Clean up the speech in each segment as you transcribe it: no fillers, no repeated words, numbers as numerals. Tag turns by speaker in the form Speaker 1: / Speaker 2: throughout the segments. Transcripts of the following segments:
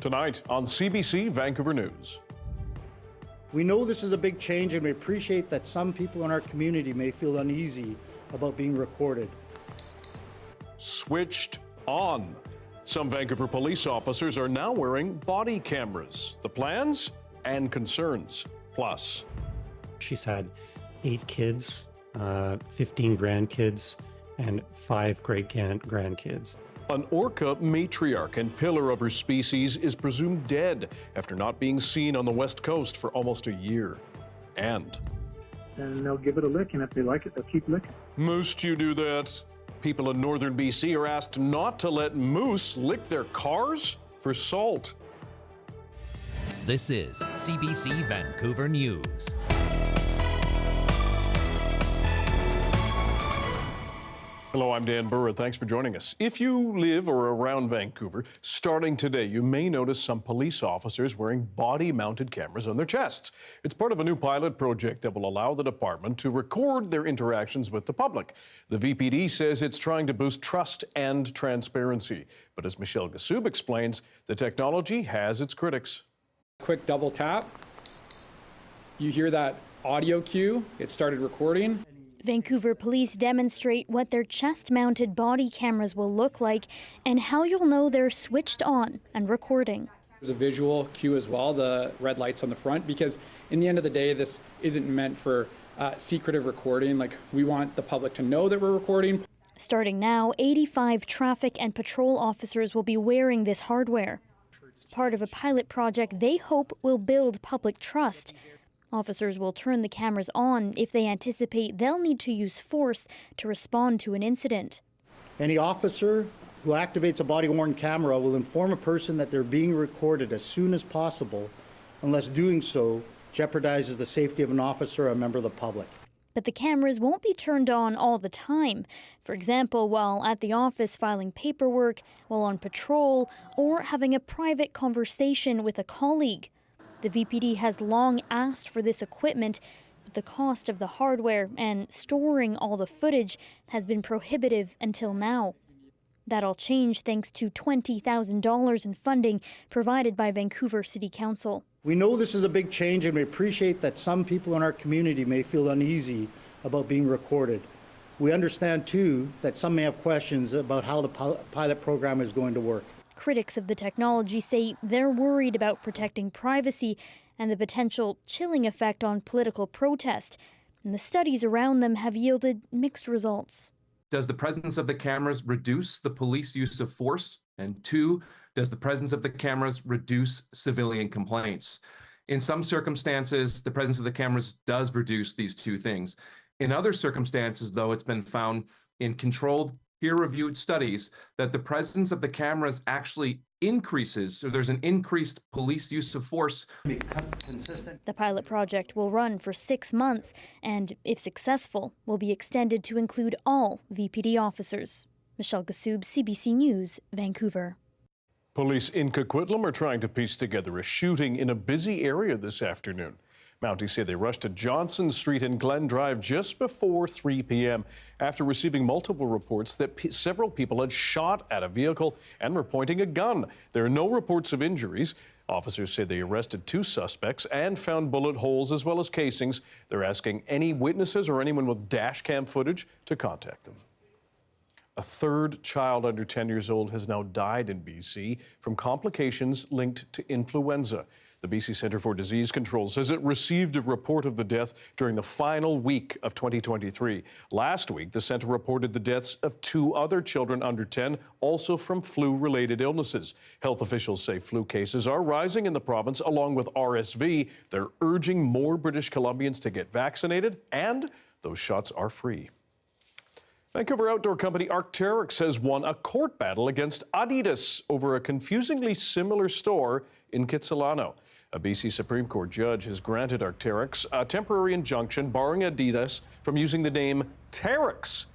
Speaker 1: Tonight on CBC Vancouver News.
Speaker 2: We know this is a big change, and we appreciate that some people in our community may feel uneasy about being recorded.
Speaker 1: Switched on. Some Vancouver police officers are now wearing body cameras. The plans and concerns. Plus,
Speaker 3: she's had 8 kids, 15 grandkids, and 5 great-grandkids.
Speaker 1: An orca matriarch and pillar of her species is presumed dead after not being seen on the West Coast for almost a year. And
Speaker 4: they'll give it a lick, and if they like it, they'll keep licking.
Speaker 1: Must you do that? People in northern BC are asked not to let moose lick their cars for salt.
Speaker 5: This is CBC Vancouver News.
Speaker 1: Hello, I'm Dan Burritt. Thanks for joining us. If you live or around Vancouver, starting today, you may notice some police officers wearing body-mounted cameras on their chests. It's part of a new pilot project that will allow the department to record their interactions with the public. The VPD says it's trying to boost trust and transparency. But as Michelle Gassoub explains, the technology has its critics.
Speaker 6: Quick double tap. You hear that audio cue. It started recording.
Speaker 7: Vancouver police demonstrate what their chest-mounted body cameras will look like and how you'll know they're switched on and recording.
Speaker 6: There's a visual cue as well, the red lights on the front, because in the end of the day, this isn't meant for secretive recording. Like, we want the public to know that we're recording.
Speaker 7: Starting now, 85 traffic and patrol officers will be wearing this hardware. Part of a pilot project they hope will build public trust. Officers will turn the cameras on if they anticipate they'll need to use force to respond to an incident.
Speaker 2: Any officer who activates a body-worn camera will inform a person that they're being recorded as soon as possible, unless doing so jeopardizes the safety of an officer or a member of the public.
Speaker 7: But the cameras won't be turned on all the time. For example, while at the office filing paperwork, while on patrol, or having a private conversation with a colleague. The VPD has long asked for this equipment, but the cost of the hardware and storing all the footage has been prohibitive until now. That'll change thanks to $20,000 in funding provided by Vancouver City Council.
Speaker 2: We know this is a big change, and we appreciate that some people in our community may feel uneasy about being recorded. We understand, too, that some may have questions about how the pilot program is going to work.
Speaker 7: Critics of the technology say they're worried about protecting privacy and the potential chilling effect on political protest. And the studies around them have yielded mixed results.
Speaker 8: Does the presence of the cameras reduce the police use of force? And 2, does the presence of the cameras reduce civilian complaints? In some circumstances, the presence of the cameras does reduce these 2 things. In other circumstances, though, it's been found in controlled peer-reviewed studies that the presence of the cameras actually increases, so there's an increased police use of force.
Speaker 7: The pilot project will run for 6 months and, if successful, will be extended to include all VPD officers. Michelle Gassoub, CBC News, Vancouver.
Speaker 1: Police in Coquitlam are trying to piece together a shooting in a busy area this afternoon. Mounties say they rushed to Johnson Street and Glen Drive just before 3 p.m. after receiving multiple reports that several people had shot at a vehicle and were pointing a gun. There are no reports of injuries. Officers say they arrested 2 suspects and found bullet holes as well as casings. They're asking any witnesses or anyone with dash cam footage to contact them. A 3rd child under 10 years old has now died in BC from complications linked to influenza. The BC Centre for Disease Control says it received a report of the death during the final week of 2023. Last week, the centre reported the deaths of 2 other children under 10, also from flu-related illnesses. Health officials say flu cases are rising in the province, along with RSV. They're urging more British Columbians to get vaccinated, and those shots are free. Vancouver outdoor company Arcx has won a court battle against Adidas over a confusingly similar store in Kitsilano. A BC Supreme Court judge has granted Arcx a temporary injunction barring Adidas from using the name Terrex.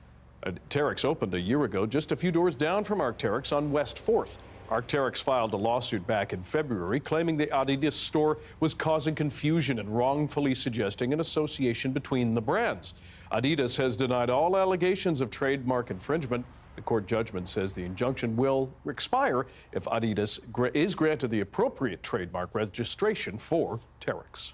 Speaker 1: Terrex opened a year ago just a few doors down from Arcx on West 4th. Arcx filed a lawsuit back in February claiming the Adidas store was causing confusion and wrongfully suggesting an association between the brands. Adidas has denied all allegations of trademark infringement. The court judgment says the injunction will expire if Adidas is granted the appropriate trademark registration for Arcx.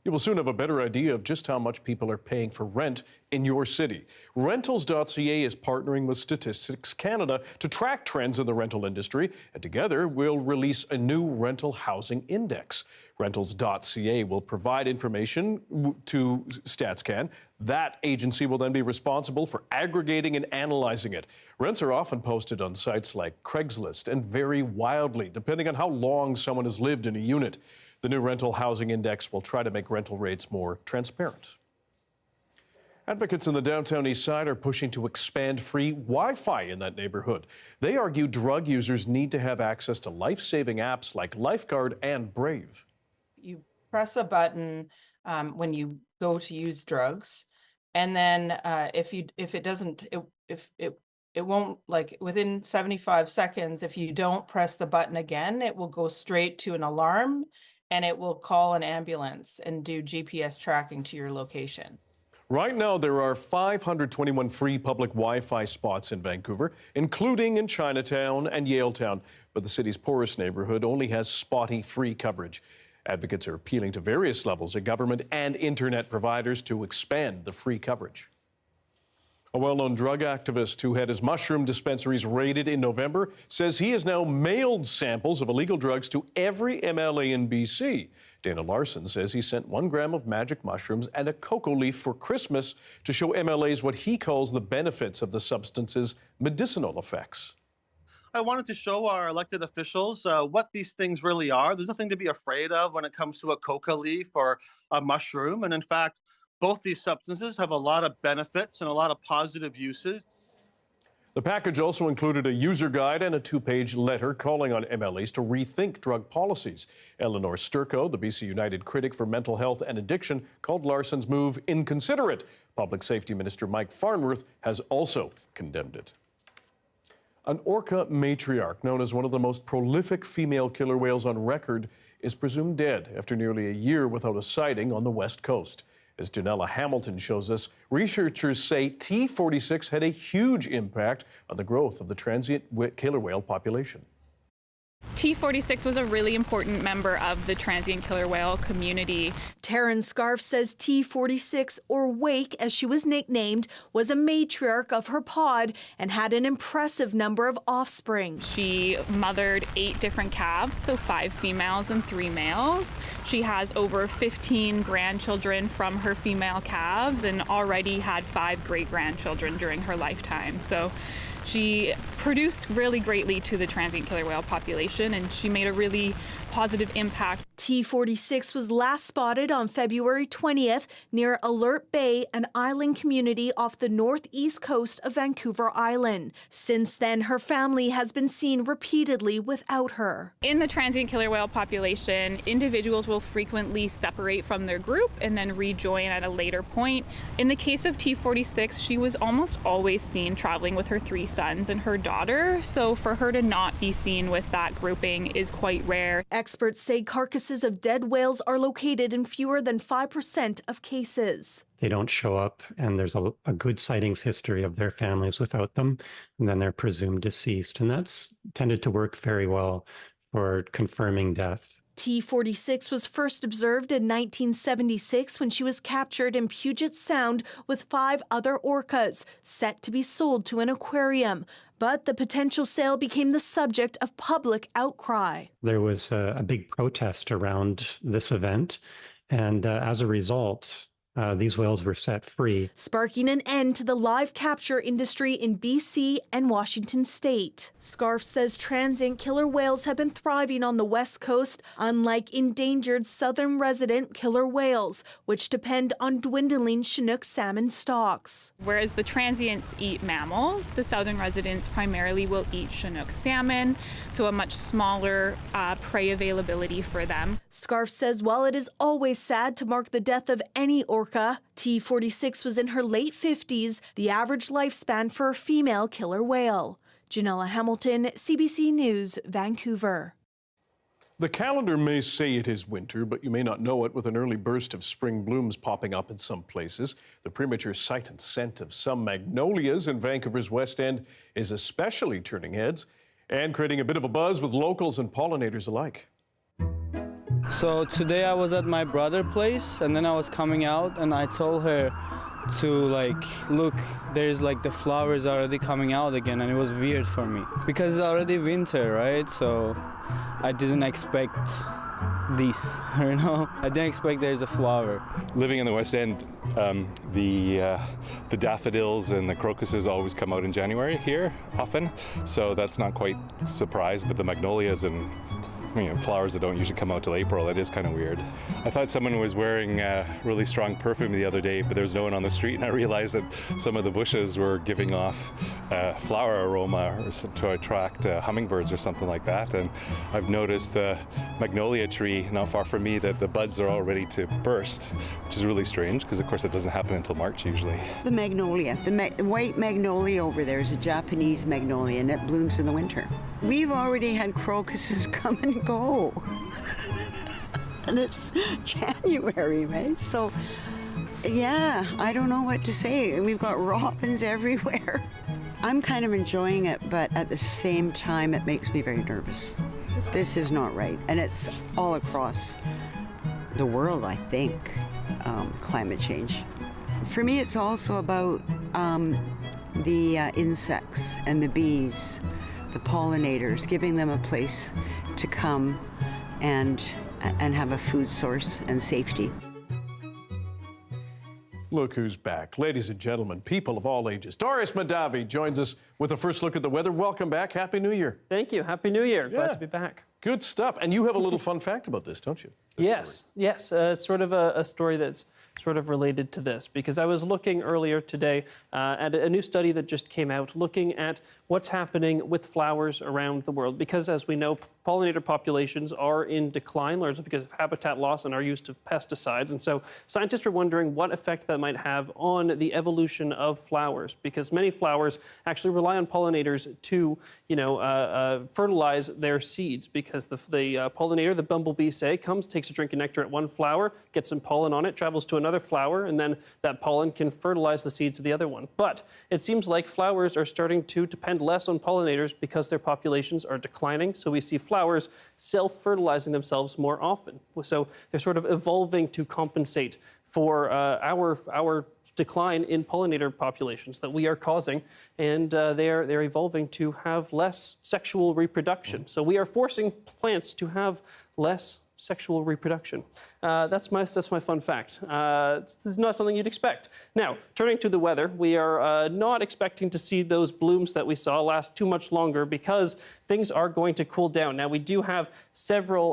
Speaker 1: You will soon have a better idea of just how much people are paying for rent in your city. Rentals.ca is partnering with Statistics Canada to track trends in the rental industry, and together we'll release a new rental housing index. Rentals.ca will provide information to StatsCan. That agency will then be responsible for aggregating and analyzing it. Rents are often posted on sites like Craigslist and vary wildly depending on how long someone has lived in a unit. The new rental housing index will try to make rental rates more transparent. Advocates in the downtown east side are pushing to expand free Wi-Fi in that neighborhood. They argue drug users need to have access to life-saving apps like Lifeguard and Brave.
Speaker 9: You press a button when you go to use drugs, and then if it won't, like within 75 seconds, if you don't press the button again, it will go straight to an alarm and it will call an ambulance and do GPS tracking to your location.
Speaker 1: Right now, there are 521 free public Wi-Fi spots in Vancouver, including in Chinatown and Yaletown, but the city's poorest neighborhood only has spotty free coverage. Advocates are appealing to various levels of government and internet providers to expand the free coverage. A well-known drug activist who had his mushroom dispensaries raided in November says he has now mailed samples of illegal drugs to every MLA in BC. Dana Larson says he sent 1 gram of magic mushrooms and a cocoa leaf for Christmas to show MLAs what he calls the benefits of the substance's medicinal effects.
Speaker 10: I wanted to show our elected officials what these things really are. There's nothing to be afraid of when it comes to a coca leaf or a mushroom. And in fact, both these substances have a lot of benefits and a lot of positive uses.
Speaker 1: The package also included a user guide and a 2-page letter calling on MLAs to rethink drug policies. Eleanor Sturko, the BC United critic for mental health and addiction, called Larson's move inconsiderate. Public Safety Minister Mike Farnworth has also condemned it. An orca matriarch, known as one of the most prolific female killer whales on record, is presumed dead after nearly a year without a sighting on the West Coast. As Janella Hamilton shows us, researchers say T46 had a huge impact on the growth of the transient killer whale population.
Speaker 11: T46 was a really important member of the transient killer whale community.
Speaker 12: Taryn Scarf says T46, or Wake as she was nicknamed, was a matriarch of her pod and had an impressive number of offspring.
Speaker 11: She mothered 8 different calves, so 5 females and 3 males. She has over 15 grandchildren from her female calves and already had 5 great-grandchildren during her lifetime. So she produced really greatly to the transient killer whale population, and she made a really positive impact.
Speaker 12: T46 was last spotted on February 20th near Alert Bay, an island community off the northeast coast of Vancouver Island. Since then, her family has been seen repeatedly without her.
Speaker 11: In the transient killer whale population, individuals will frequently separate from their group and then rejoin at a later point. In the case of T46, she was almost always seen traveling with her 3 sons and her daughter, so for her to not be seen with that grouping is quite rare.
Speaker 12: Experts say carcasses of dead whales are located in fewer than 5% of cases.
Speaker 3: They don't show up, and there's a good sightings history of their families without them, and then they're presumed deceased. And that's tended to work very well for confirming death.
Speaker 12: T46 was first observed in 1976 when she was captured in Puget Sound with 5 other orcas, set to be sold to an aquarium. But the potential sale became the subject of public outcry.
Speaker 3: There was a big protest around this event, and as a result, these whales were set free,
Speaker 12: sparking an end to the live capture industry in BC and Washington state. Scarf says transient killer whales have been thriving on the West Coast, unlike endangered southern resident killer whales, which depend on dwindling Chinook salmon stocks.
Speaker 11: Whereas the transients eat mammals, the southern residents primarily will eat Chinook salmon, so a much smaller prey availability for them.
Speaker 12: Scarf says while it is always sad to mark the death of any orca, T46 was in her late 50s, the average lifespan for a female killer whale. Janella Hamilton, CBC News, Vancouver.
Speaker 1: The calendar may say it is winter, but you may not know it with an early burst of spring blooms popping up in some places. The premature sight and scent of some magnolias in Vancouver's West End is especially turning heads and creating a bit of a buzz with locals and pollinators alike.
Speaker 13: So today I was at my brother's place, and then I was coming out and I told her to look, there's the flowers already coming out again, and it was weird for me because it's already winter, right? So I didn't expect this, I didn't expect there's a flower.
Speaker 14: Living in the West End, the daffodils and the crocuses always come out in January here often, so that's not quite a surprise, but the magnolias and flowers that don't usually come out till April, that is kind of weird. I thought someone was wearing really strong perfume the other day, but there was no one on the street, and I realized that some of the bushes were giving off flower aroma to attract hummingbirds or something like that. And I've noticed the magnolia tree not far from me that the buds are all ready to burst, which is really strange because, of course, it doesn't happen until March usually.
Speaker 15: The magnolia, the white magnolia over there is a Japanese magnolia, and it blooms in the winter. We've already had crocuses come and go. And it's January, right? So, yeah, I don't know what to say. We've got robins everywhere. I'm kind of enjoying it, but at the same time, it makes me very nervous. This is not right. And it's all across the world, I think, climate change. For me, it's also about the insects and the bees, the pollinators, giving them a place to come and have a food source and safety.
Speaker 1: Look who's back. Ladies and gentlemen, people of all ages. Doris Madavi joins us with a first look at the weather. Welcome back. Happy New Year.
Speaker 16: Thank you. Happy New Year. Glad to be back.
Speaker 1: Good stuff. And you have a little fun fact about this, don't you?
Speaker 16: Yes. It's sort of a story that's sort of related to this, because I was looking earlier today at a new study that just came out looking at what's happening with flowers around the world. Because as we know, pollinator populations are in decline, largely because of habitat loss and our use of pesticides. And so scientists are wondering what effect that might have on the evolution of flowers, because many flowers actually rely on pollinators to, fertilize their seeds, because the pollinator, the bumblebee, comes, takes a drink of nectar at one flower, gets some pollen on it, travels to another flower, and then that pollen can fertilize the seeds of the other one. But it seems like flowers are starting to depend less on pollinators because their populations are declining. So we see flowers self-fertilizing themselves more often. So they're sort of evolving to compensate for our decline in pollinator populations that we are causing, and they're evolving to have less sexual reproduction. So we are forcing plants to have less sexual reproduction. That's my fun fact. It's not something you'd expect. Now, turning to the weather, we are not expecting to see those blooms that we saw last too much longer, because things are going to cool down. Now, we do have several,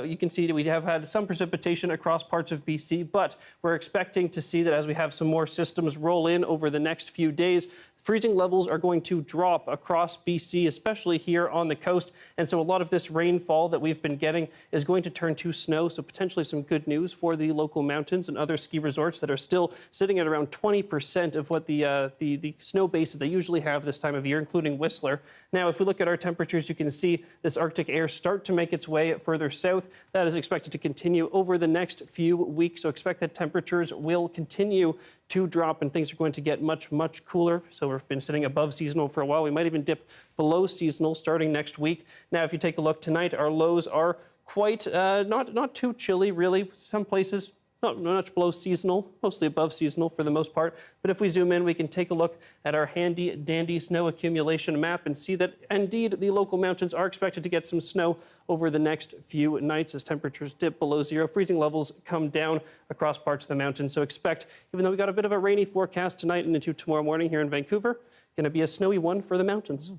Speaker 16: you can see that we have had some precipitation across parts of BC, but we're expecting to see that as we have some more systems roll in over the next few days, freezing levels are going to drop across BC, especially here on the coast. And so a lot of this rainfall that we've been getting is going to turn to snow. So potentially some good news for the local mountains and other ski resorts that are still sitting at around 20% of what the snow bases they usually have this time of year, including Whistler. Now, if we look at our temperatures, you can see this Arctic air start to make its way further south. That is expected to continue over the next few weeks. So expect that temperatures will continue to drop and things are going to get much, much cooler. So we've been sitting above seasonal for a while. We might even dip below seasonal starting next week. Now, if you take a look tonight, our lows are quite not too chilly, really. Some places not much below seasonal, mostly above seasonal for the most part. But if we zoom in, we can take a look at our handy dandy snow accumulation map and see that indeed the local mountains are expected to get some snow over the next few nights as temperatures dip below zero. Freezing levels come down across parts of the mountain. So expect, even though we got a bit of a rainy forecast tonight and into tomorrow morning here in Vancouver, going to be a snowy one for the mountains.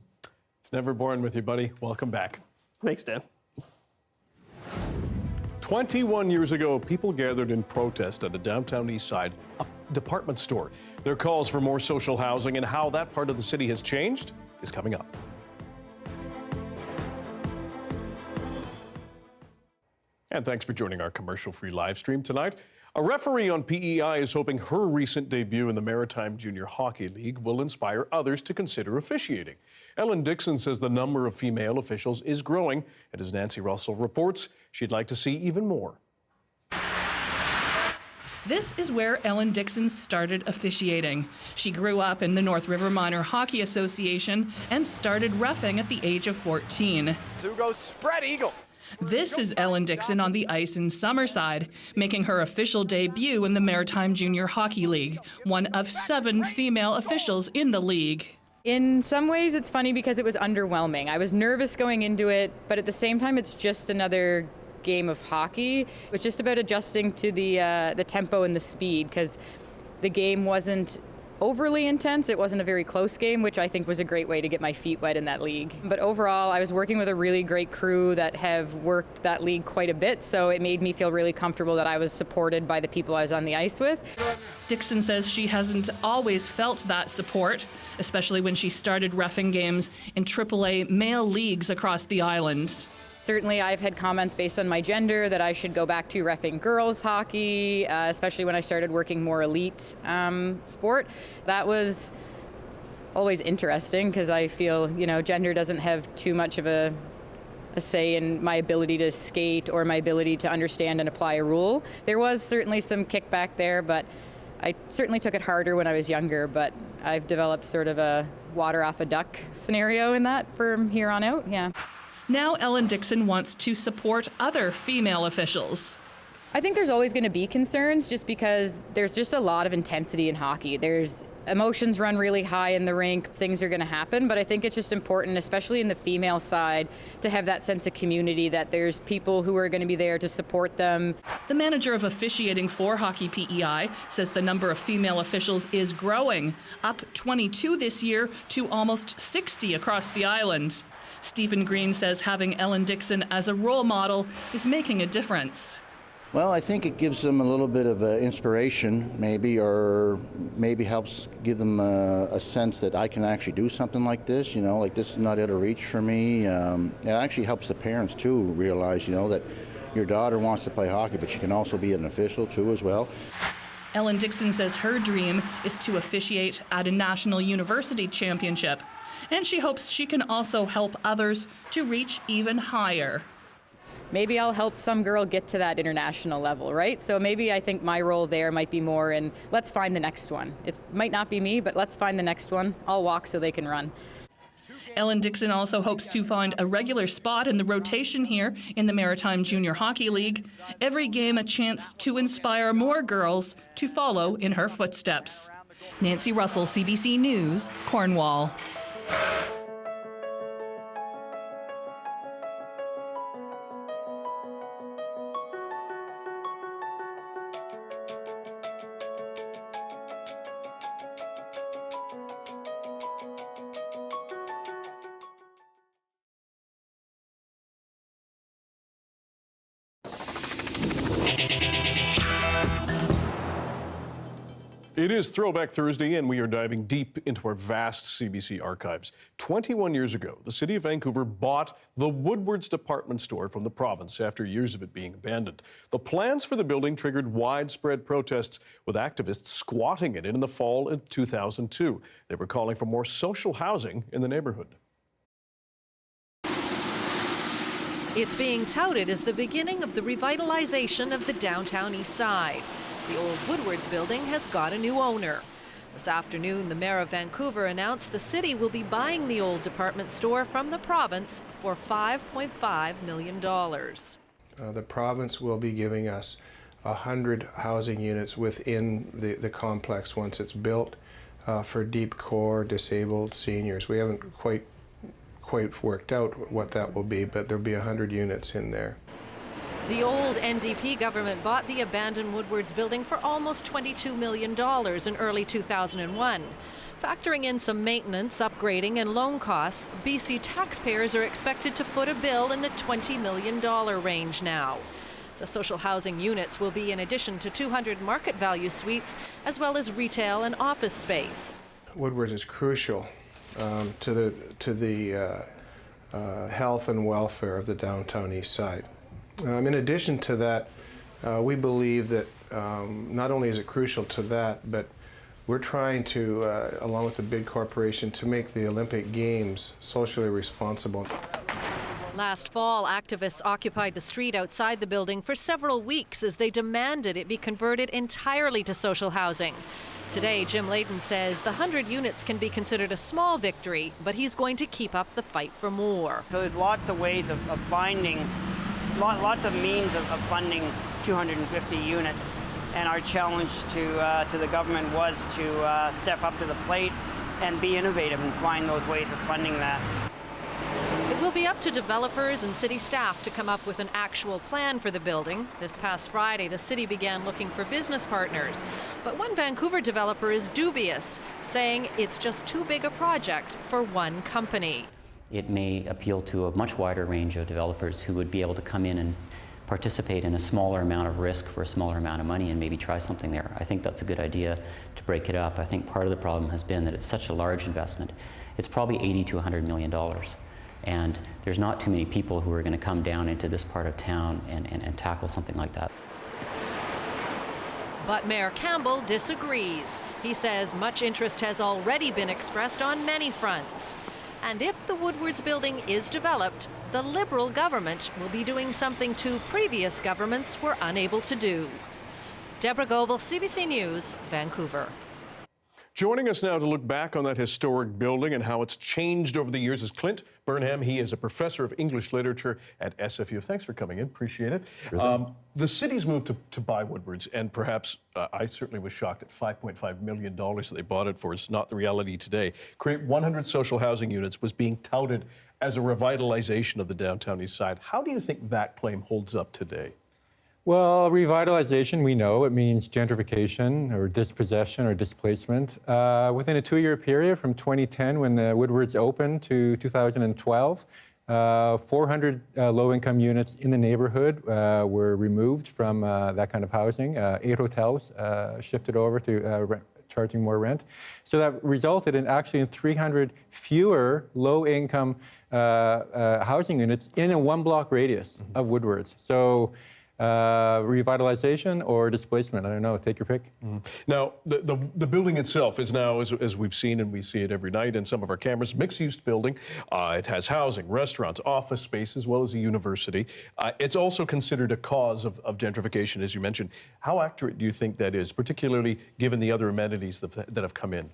Speaker 1: It's never boring with you, buddy. Welcome back.
Speaker 16: Thanks, Dan.
Speaker 1: 21 years ago, people gathered in protest at a downtown east side department store. Their calls for more social housing and how that part of the city has changed is coming up. And thanks for joining our commercial-free live stream tonight. A referee on PEI is hoping her recent debut in the Maritime Junior Hockey League will inspire others to consider officiating. Ellen Dixon says the number of female officials is growing, and as Nancy Russell reports, she'd like to see even more.
Speaker 17: This is where Ellen Dixon started officiating. She grew up in the North River Minor Hockey Association and started reffing at the age of 14.
Speaker 18: Two goes spread eagle.
Speaker 17: This is Ellen Dixon on the ice in Summerside, making her official debut in the Maritime Junior Hockey League, one of 7 female officials in the league.
Speaker 19: In some ways, it's funny because it was underwhelming. I was nervous going into it, but at the same time, it's just another game of hockey. It was just about adjusting to the tempo and the speed, because the game wasn't overly intense. It wasn't a very close game, which I think was a great way to get my feet wet in that league. But overall, I was working with a really great crew that have worked that league quite a bit, so it made me feel really comfortable that I was supported by the people I was on the ice with.
Speaker 17: Dixon says she hasn't always felt that support, especially when she started reffing games in AAA male leagues across the island.
Speaker 19: Certainly, I've had comments based on my gender that I should go back to reffing girls hockey, especially when I started working more elite sport. That was always interesting because I feel, gender doesn't have too much of a say in my ability to skate or my ability to understand and apply a rule. There was certainly some kickback there, but I certainly took it harder when I was younger, but I've developed sort of a water off a duck scenario in that from here on out, yeah.
Speaker 17: Now Ellen Dixon wants to support other female officials.
Speaker 19: I think there's always going to be concerns just because there's just a lot of intensity in hockey. There's emotions run really high in the rink, things are going to happen, but I think it's just important, especially in the female side, to have that sense of community, that there's people who are going to be there to support them.
Speaker 17: The manager of officiating for Hockey PEI says the number of female officials is growing, up 22 this year to almost 60 across the island. Stephen Green says having Ellen Dixon as a role model is making a difference.
Speaker 20: Well, I think it gives them a little bit of inspiration, maybe, or maybe helps give them a sense that I can actually do something like this, like this is not out of reach for me. It actually helps the parents, too, realize, that your daughter wants to play hockey, but she can also be an official, too, as well.
Speaker 17: Ellen Dixon says her dream is to officiate at a national university championship, and she hopes she can also help others to reach even higher.
Speaker 19: Maybe I'll help some girl get to that international level, right? So maybe I think my role there might be more in, let's find the next one. It might not be me, but let's find the next one. I'll walk so they can run.
Speaker 17: Ellen Dixon also hopes to find a regular spot in the rotation here in the Maritime Junior Hockey League. Every game a chance to inspire more girls to follow in her footsteps. Nancy Russell, CBC News, Cornwall.
Speaker 1: It is Throwback Thursday, and we are diving deep into our vast CBC archives. 21 years ago, the City of Vancouver bought the Woodwards department store from the province after years of it being abandoned. The plans for the building triggered widespread protests, with activists squatting it in the fall of 2002. They were calling for more social housing in the neighborhood.
Speaker 21: It's being touted as the beginning of the revitalization of the downtown east side. The old Woodwards building has got a new owner. This afternoon, the mayor of Vancouver announced the city will be buying the old department store from the province for $5.5 million.
Speaker 22: The province will be giving us 100 housing units within the complex once it's built for deep core disabled seniors. We haven't quite worked out what that will be, but there'll be 100 units in there.
Speaker 21: The old NDP government bought the abandoned Woodwards building for almost $22 million in early 2001. Factoring in some maintenance, upgrading, and loan costs, BC taxpayers are expected to foot a bill in the $20 million range now. The social housing units will be in addition to 200 market value suites, as well as retail and office space.
Speaker 22: Woodwards is crucial to the health and welfare of the downtown east side. In addition to that, we believe that not only is it crucial to that, but we're trying to, along with the big corporation, to make the Olympic Games socially responsible.
Speaker 21: Last fall, activists occupied the street outside the building for several weeks as they demanded it be converted entirely to social housing. Today, Jim Layton says the 100 units can be considered a small victory, but he's going to keep up the fight for more.
Speaker 4: So there's lots of ways of finding, lots of means of funding 250 units. And our challenge to the government was to step up to the plate and be innovative and find those ways of funding that.
Speaker 21: It will be up to developers and city staff to come up with an actual plan for the building. This past Friday, the city began looking for business partners. But one Vancouver developer is dubious, saying it's just too big a project for one company.
Speaker 18: It may appeal to a much wider range of developers who would be able to come in and participate in a smaller amount of risk for a smaller amount of money and maybe try something there. I think that's a good idea to break it up. I think part of the problem has been that it's such a large investment. It's probably $80 to $100 million. And there's not too many people who are going to come down into this part of town and tackle something like that.
Speaker 21: But Mayor Campbell disagrees. He says much interest has already been expressed on many fronts. And if the Woodwards building is developed, the Liberal government will be doing something two previous governments were unable to do. Deborah Goebel, CBC News, Vancouver.
Speaker 1: Joining us now to look back on that historic building and how it's changed over the years is Clint Burnham. He is a professor of English literature at SFU. Thanks for coming in. Appreciate it. The city's moved to buy Woodwards, and perhaps I certainly was shocked at $5.5 million that they bought it for. It's not the reality today. Create 100 social housing units was being touted as a revitalization of the downtown east side. How do you think that claim holds up today?
Speaker 23: Well, revitalization, we know it means gentrification or dispossession or displacement. Within a 2-year period from 2010, when the Woodwards opened, to 2012, 400 low-income units in the neighborhood were removed from that kind of housing. 8 hotels shifted over to charging more rent. So that resulted in actually 300 fewer low-income housing units in a 1-block radius of Woodwards. So revitalization or displacement, I don't know, take your pick.
Speaker 1: Now, the building itself is now, as we've seen, and we see it every night in some of our cameras, mixed-use building. It has housing, restaurants, office space, as well as a university. It's also considered a cause of gentrification, as you mentioned. How accurate do you think that is, particularly given the other amenities that have come in?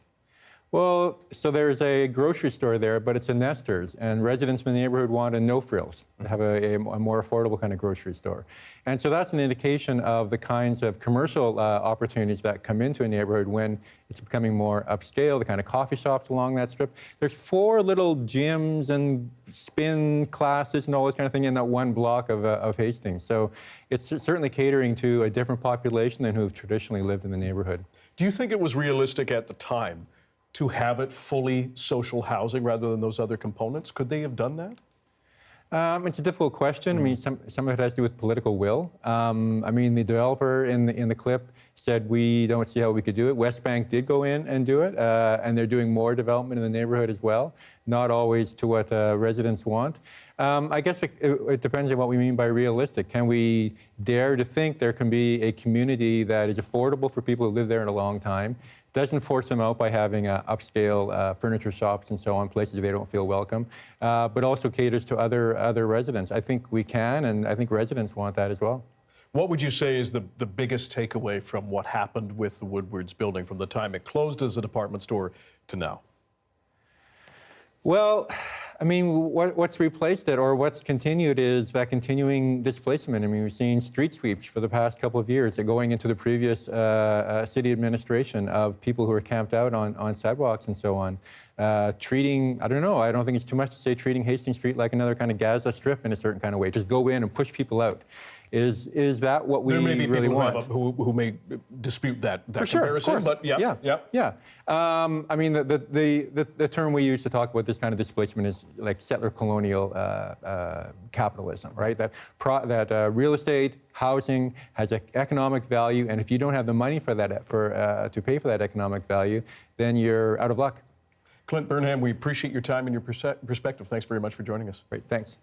Speaker 23: Well, so there's a grocery store there, but it's a Nestor's, and residents in the neighborhood want a no-frills, to have a more affordable kind of grocery store. And so that's an indication of the kinds of commercial opportunities that come into a neighborhood when it's becoming more upscale, the kind of coffee shops along that strip. There's 4 little gyms and spin classes and all this kind of thing in that 1 block of Hastings. So it's certainly catering to a different population than who have traditionally lived in the neighborhood.
Speaker 1: Do you think it was realistic at the time to have it fully social housing rather than those other components? Could they have done that?
Speaker 23: It's a difficult question. I mean, some of it has to do with political will. I mean, the developer in the clip said we don't see how we could do it. West Bank did go in and do it, and they're doing more development in the neighborhood as well, not always to what residents want. I guess it depends on what we mean by realistic. Can we dare to think there can be a community that is affordable for people who live there in a long time, doesn't force them out by having upscale furniture shops and so on, places where they don't feel welcome, but also caters to other residents? I think we can, and I think residents want that as well.
Speaker 1: What would you say is the biggest takeaway from what happened with the Woodwards building from the time it closed as a department store to now?
Speaker 23: Well, I mean, what's replaced it or what's continued is that continuing displacement. I mean, we've seen street sweeps for the past couple of years going into the previous city administration of people who are camped out on sidewalks and so on. Treating, I don't know, I don't think it's too much to say treating Hastings Street like another kind of Gaza Strip in a certain kind of way. Just go in and push people out. Is that what we really want?
Speaker 1: Who may dispute that
Speaker 23: For sure,
Speaker 1: comparison, but
Speaker 23: yeah. I mean, the term we use to talk about this kind of displacement is like settler colonial capitalism, right? That real estate, housing has an economic value, and if you don't have the money for that, to pay for that economic value, then you're out of luck.
Speaker 1: Clint Burnham, we appreciate your time and your perspective. Thanks very much for joining us.
Speaker 23: Great, thanks.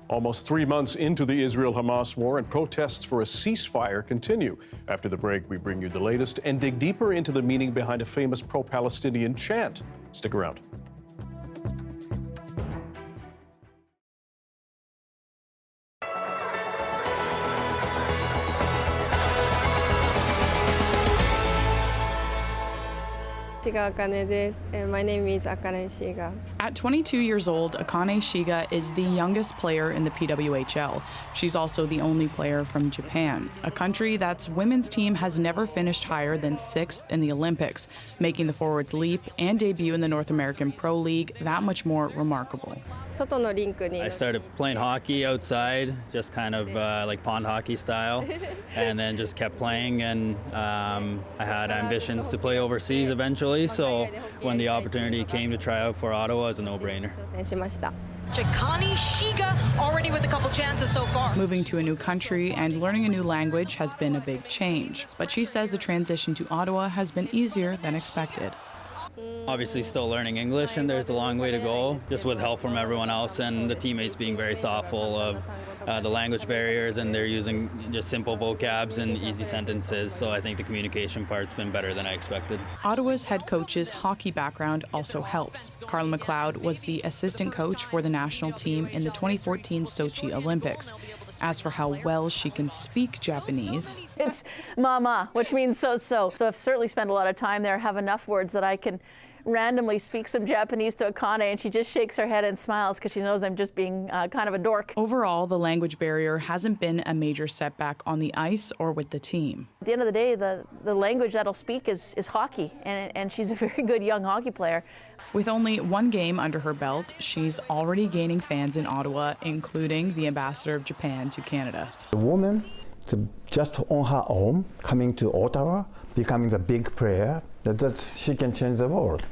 Speaker 1: Almost 3 months into the Israel-Hamas war, and protests for a ceasefire continue. After the break, we bring you the latest and dig deeper into the meaning behind a famous pro-Palestinian chant. Stick around.
Speaker 2: My name is Akane Sha.
Speaker 5: At 22 years old, Akane Sha is the youngest player in the PWHL. She's also the only player from Japan, a country that's women's team has never finished higher than 6th in the Olympics, making the forwards leap and debut in the North American Pro League that much more remarkable.
Speaker 2: I
Speaker 6: started playing hockey outside, just kind of like pond hockey style, and then just kept playing, and I had ambitions to play overseas eventually. So when the opportunity came to try out for Ottawa, it was a no-brainer.
Speaker 24: Akane Sha already with a couple chances so far.
Speaker 5: Moving to a new country and learning a new language has been a big change, but she says the transition to Ottawa has been easier than expected.
Speaker 6: Obviously still learning English, and there's a long way to go, just with help from everyone else and the teammates being very thoughtful of the language barriers, and they're using just simple vocabs and easy sentences, so I think the communication part's been better than I expected.
Speaker 5: Ottawa's head coach's hockey background also helps. Carla McLeod was the assistant coach for the national team in the 2014 Sochi Olympics. As for how well she can speak Japanese,
Speaker 25: it's mama, which means so-so. So I've certainly spent a lot of time there, have enough words that I can randomly speak some Japanese to Akane, and she just shakes her head and smiles because she knows I'm just being kind of a dork.
Speaker 5: Overall, the language barrier hasn't been a major setback on the ice or with the team.
Speaker 25: At the end of the day, the language that I'll speak is hockey, and she's a very good young hockey player.
Speaker 5: With only one game under her belt, she's already gaining fans in Ottawa, including the ambassador of Japan to Canada.
Speaker 26: The woman, just on her own, coming to Ottawa, becoming the big player, that she can change the world.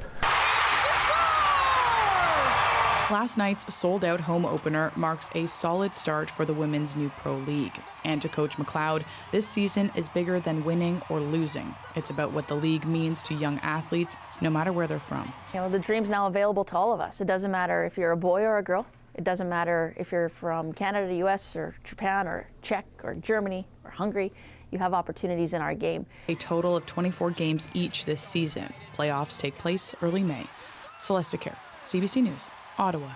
Speaker 5: Last night's sold-out home opener marks a solid start for the women's new pro league. And to Coach McLeod, this season is bigger than winning or losing. It's about what the league means to young athletes, no matter where they're from.
Speaker 25: You know, the dream's now available to all of us. It doesn't matter if you're a boy or a girl. It doesn't matter if you're from Canada, US, or Japan, or Czech, or Germany, or Hungary. You have opportunities in our game.
Speaker 5: A total of 24 games each this season. Playoffs take place early May. Celeste Kerr, CBC News, Ottawa.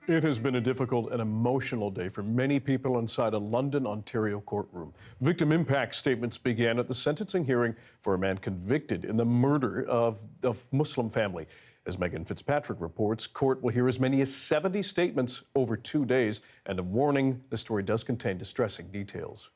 Speaker 1: It has been a difficult and emotional day for many people inside a London, Ontario courtroom. Victim impact statements began at the sentencing hearing for a man convicted in the murder of a Muslim family. As Megan Fitzpatrick reports, court will hear as many as 70 statements over 2 days, and a warning, the story does contain distressing details.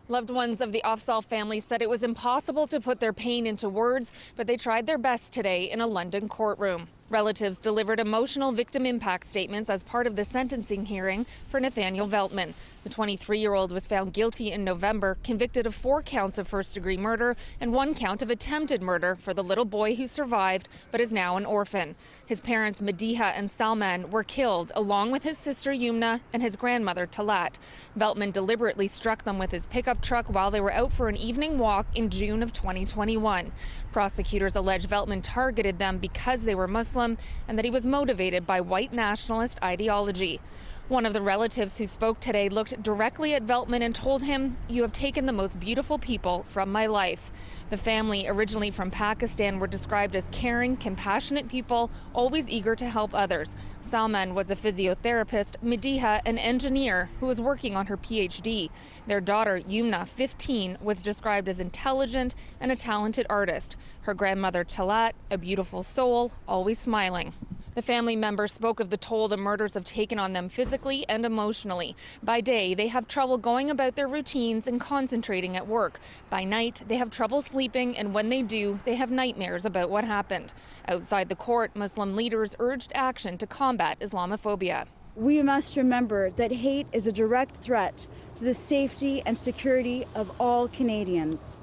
Speaker 27: Loved ones of the Afzal family said it was impossible to put their pain into words, but they tried their best today in a London courtroom. Relatives delivered emotional victim impact statements as part of the sentencing hearing for Nathaniel Veltman. The 23-year-old was found guilty in November, convicted of 4 counts of first-degree murder and 1 count of attempted murder for the little boy who survived but is now an orphan. His parents, Mediha and Salman, were killed, along with his sister Yumna and his grandmother Talat. Veltman deliberately struck them with his pickup truck while they were out for an evening walk in June of 2021. Prosecutors allege Veltman targeted them because they were Muslim and that he was motivated by white nationalist ideology. One of the relatives who spoke today looked directly at Veltman and told him, "You have taken the most beautiful people from my life." The family, originally from Pakistan, were described as caring, compassionate people, always eager to help others. Salman was a physiotherapist, Mediha an engineer who was working on her PhD. Their daughter, Yumna, 15, was described as intelligent and a talented artist. Her grandmother, Talat, a beautiful soul, always smiling. The family members spoke of the toll the murders have taken on them physically and emotionally. By day, they have trouble going about their routines and concentrating at work. By night, they have trouble sleeping, and when they do, they have nightmares about what happened. Outside the court, Muslim leaders urged action to combat Islamophobia.
Speaker 3: We must remember that hate is a direct threat to the safety and security of all Canadians.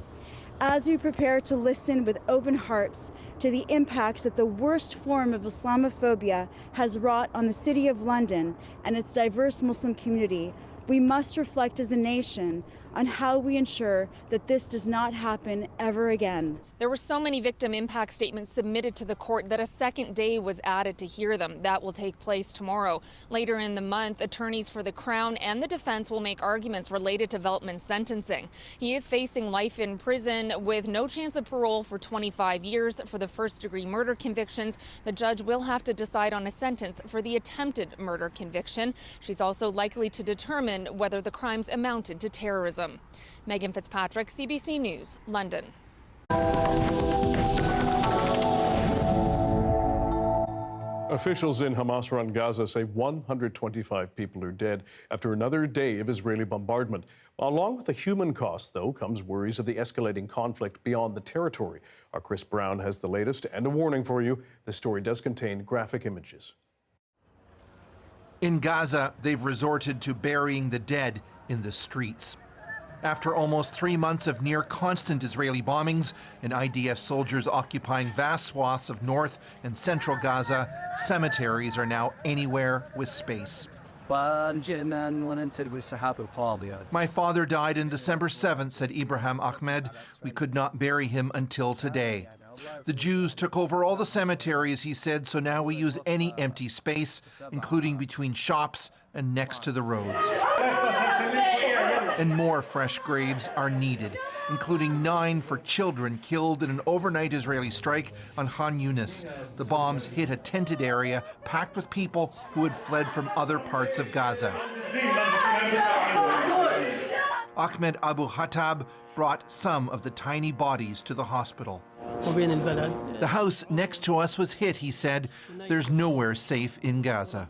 Speaker 3: As we prepare to listen with open hearts to the impacts that the worst form of Islamophobia has wrought on the City of London and its diverse Muslim community, we must reflect as a nation on how we ensure that this does not happen ever again.
Speaker 27: There were so many victim impact statements submitted to the court that a second day was added to hear them. That will take place tomorrow. Later in the month, attorneys for the Crown and the defense will make arguments related to Veltman's sentencing. He is facing life in prison with no chance of parole for 25 years for the first-degree murder convictions. The judge will have to decide on a sentence for the attempted murder conviction. She's also likely to determine whether the crimes amounted to terrorism. Megan Fitzpatrick, CBC News, London.
Speaker 1: Officials in Hamas-run Gaza say 125 people are dead after another day of Israeli bombardment. Along with the human cost, though, comes worries of the escalating conflict beyond the territory. Our Chris Brown has the latest and a warning for you. The story does contain graphic images.
Speaker 7: In Gaza, they've resorted to burying the dead in the streets. After almost 3 months of near-constant Israeli bombings and IDF soldiers occupying vast swaths of north and central Gaza, cemeteries are now anywhere with space. My father died on December 7th, said Ibrahim Ahmed. We could not bury him until today. The Jews took over all the cemeteries, he said, so now we use any empty space, including between shops and next to the roads. And more fresh graves are needed, including 9 for children killed in an overnight Israeli strike on Khan Yunis. The bombs hit a tented area packed with people who had fled from other parts of Gaza. Ahmed Abu Hatab brought some of the tiny bodies to the hospital. The house next to us was hit, he said. There's nowhere safe in Gaza.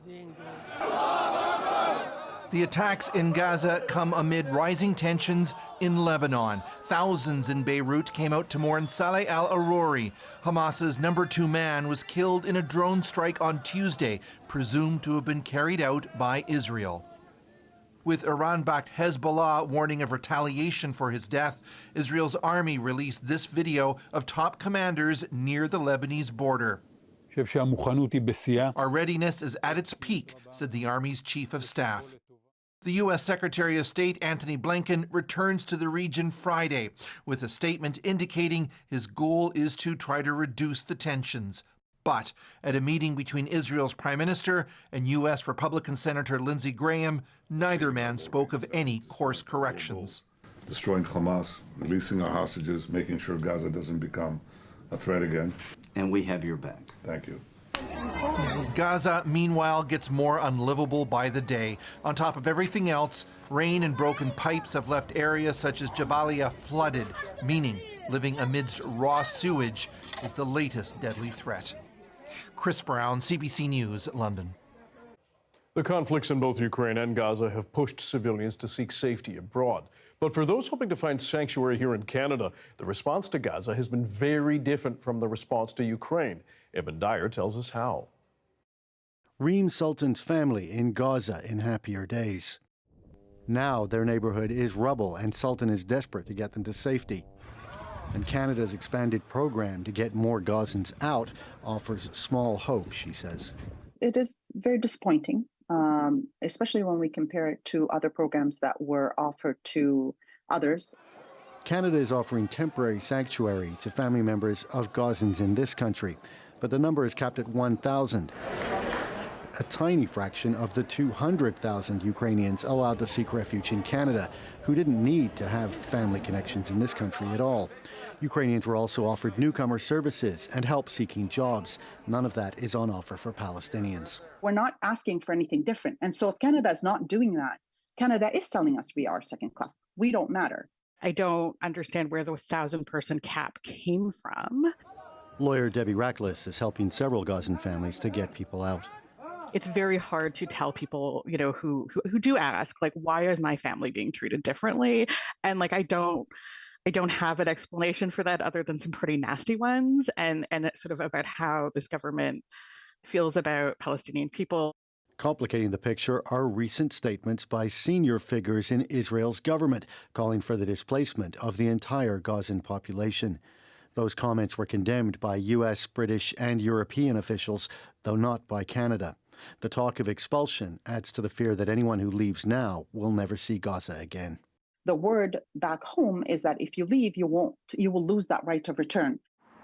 Speaker 7: The attacks in Gaza come amid rising tensions in Lebanon. Thousands in Beirut came out to mourn Saleh al-Aruri. Hamas's number 2 man was killed in a drone strike on Tuesday, presumed to have been carried out by Israel. With Iran-backed Hezbollah warning of retaliation for his death, Israel's army released this video of top commanders near the Lebanese border. Our readiness is at its peak, said the Army's chief of staff. The U.S. Secretary of State Antony Blinken returns to the region Friday with a statement indicating his goal is to try to reduce the tensions. But at a meeting between Israel's Prime Minister and U.S. Republican Senator Lindsey Graham, neither man spoke of any course corrections.
Speaker 8: Destroying Hamas, releasing our hostages, making sure Gaza doesn't become a threat again.
Speaker 9: And we have your back.
Speaker 8: Thank you.
Speaker 7: Gaza, meanwhile, gets more unlivable by the day. On top of everything else, rain and broken pipes have left areas such as Jabalia flooded, meaning living amidst raw sewage is the latest deadly threat. Chris Brown, CBC News, London.
Speaker 1: The conflicts in both Ukraine and Gaza have pushed civilians to seek safety abroad. But for those hoping to find sanctuary here in Canada, the response to Gaza has been very different from the response to Ukraine. Evan Dyer tells us how.
Speaker 10: Reem Sultan's family in Gaza in happier days. Now their neighborhood is rubble and Sultan is desperate to get them to safety. And Canada's expanded program to get more Gazans out offers small hope, she says.
Speaker 11: It is very disappointing, especially when we compare it to other programs that were offered to others.
Speaker 10: Canada is offering temporary sanctuary to family members of Gazans in this country, but the number is capped at 1,000. a tiny fraction of the 200,000 Ukrainians allowed to seek refuge in Canada, who didn't need to have family connections in this country at all. Ukrainians were also offered newcomer services and help seeking jobs. None of that is on offer for Palestinians.
Speaker 11: We're not asking for anything different. And so if Canada is not doing that, Canada is telling us we are second class. We don't matter.
Speaker 9: I don't understand where the 1,000-person cap came from.
Speaker 10: Lawyer Debbie Rackless is helping several Gazan families to get people out.
Speaker 9: It's very hard to tell people, who do ask, like, why is my family being treated differently? And like, I don't have an explanation for that other than some pretty nasty ones, and it's sort of about how this government feels about Palestinian people.
Speaker 10: Complicating the picture are recent statements by senior figures in Israel's government calling for the displacement of the entire Gazan population. Those comments were condemned by US, British, and European officials, though not by Canada. The talk of expulsion adds to the fear that anyone who leaves now will never see Gaza again.
Speaker 11: The word back home is that if you leave, you will lose that right of return.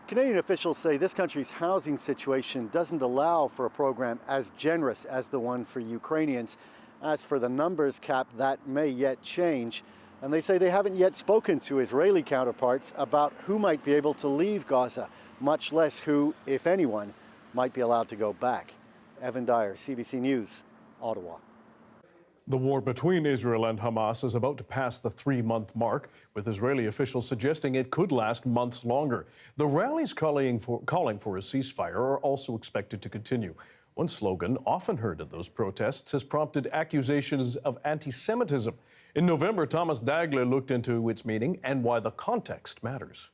Speaker 10: Canadian officials say this country's housing situation doesn't allow for a program as generous as the one for Ukrainians. As for the numbers cap, that may yet change. And they say they haven't yet spoken to Israeli counterparts about who might be able to leave Gaza, much less who, if anyone, might be allowed to go back. Evan Dyer, CBC News, Ottawa.
Speaker 1: The war between Israel and Hamas is about to pass the 3-month mark, with Israeli officials suggesting it could last months longer. The rallies calling for a ceasefire are also expected to continue. One slogan often heard at those protests has prompted accusations of anti-Semitism. In November, Thomas Dagler looked into its meaning and why the context matters.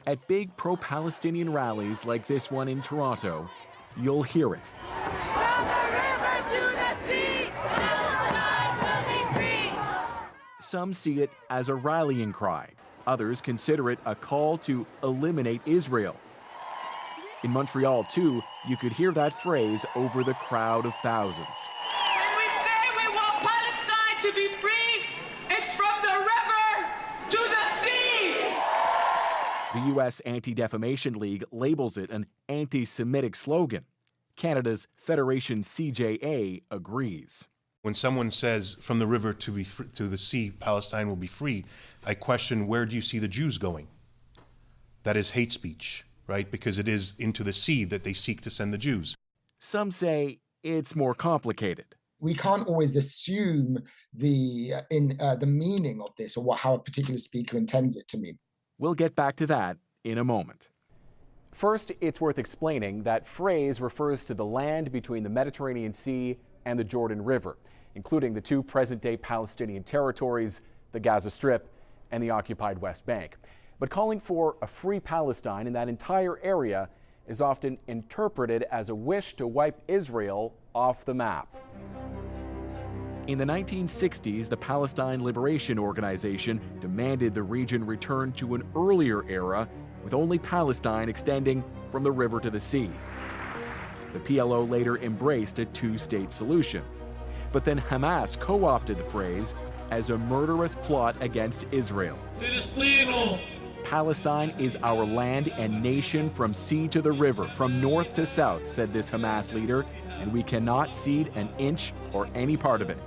Speaker 12: At big pro-Palestinian rallies like this one in Toronto, you'll hear it.
Speaker 13: From the river to the sea, Palestine will be free.
Speaker 12: Some see it as a rallying cry. Others consider it a call to eliminate Israel. In Montreal, too, you could hear that phrase over the crowd of thousands.
Speaker 13: When we say we want Palestine to be free, it's from the river to the sea.
Speaker 12: The U.S. Anti-Defamation League labels it an anti-Semitic slogan. Canada's Federation CJA agrees.
Speaker 14: When someone says from the river to the sea, Palestine will be free, I question, where do you see the Jews going? That is hate speech, right? Because it is into the sea that they seek to send the Jews.
Speaker 12: Some say it's more complicated.
Speaker 15: We can't always assume the meaning of this or how a particular speaker intends it to mean.
Speaker 12: We'll get back to that in a moment.
Speaker 16: First, it's worth explaining that phrase refers to the land between the Mediterranean Sea and the Jordan River, including the two present-day Palestinian territories, the Gaza Strip and the occupied West Bank. But calling for a free Palestine in that entire area is often interpreted as a wish to wipe Israel off the map.
Speaker 12: In the 1960s, the Palestine Liberation Organization demanded the region return to an earlier era with only Palestine extending from the river to the sea. The PLO later embraced a two-state solution. But then Hamas co-opted the phrase as a murderous plot against Israel. Palestine is our land and nation from sea to the river, from north to south, said this Hamas leader, and we cannot cede an inch or any part of it.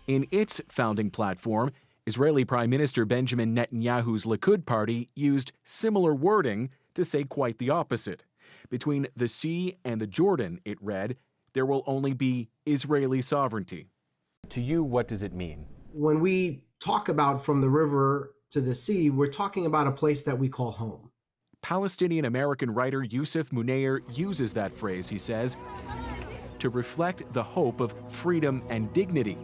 Speaker 12: In its founding platform, Israeli Prime Minister Benjamin Netanyahu's Likud party used similar wording to say quite the opposite. Between the sea and the Jordan, it read, there will only be Israeli sovereignty.
Speaker 16: To you, what does it mean?
Speaker 20: When we talk about from the river to the sea, we're talking about a place that we call home.
Speaker 12: Palestinian-American writer Yusuf Munayyer uses that phrase, he says, to reflect the hope of freedom and dignity.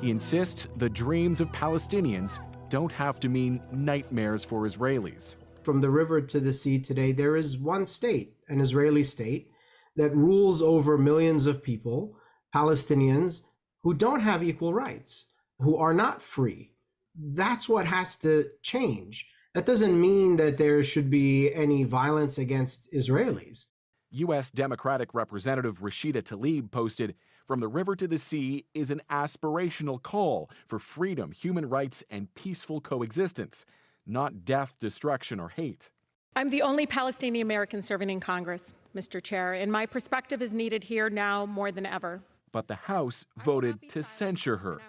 Speaker 12: He insists the dreams of Palestinians don't have to mean nightmares for Israelis.
Speaker 20: From the river to the sea today, there is one state, an Israeli state, that rules over millions of people, Palestinians, who don't have equal rights, who are not free. That's what has to change. That doesn't mean that there should be any violence against Israelis.
Speaker 12: U.S. Democratic Representative Rashida Tlaib posted, "From the river to the sea is an aspirational call for freedom, human rights, and peaceful coexistence, not death, destruction, or hate."
Speaker 4: I'm the only Palestinian American serving in Congress, Mr. Chair, and my perspective is needed here now more than ever.
Speaker 12: But the House voted to censure her.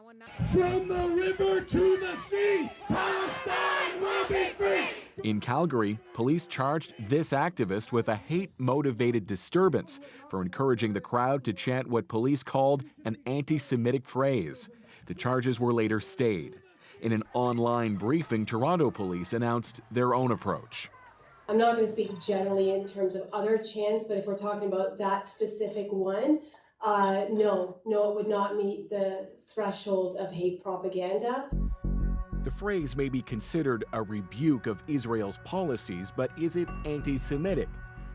Speaker 13: From the river to the sea, Palestine will be free.
Speaker 12: In Calgary, police charged this activist with a hate-motivated disturbance for encouraging the crowd to chant what police called an anti-Semitic phrase. The charges were later stayed. In an online briefing, Toronto police announced their own approach.
Speaker 17: I'm not going to speak generally in terms of other chants, but if we're talking about that specific one, no, it would not meet the threshold of hate propaganda.
Speaker 12: The phrase may be considered a rebuke of Israel's policies, but is it anti-Semitic?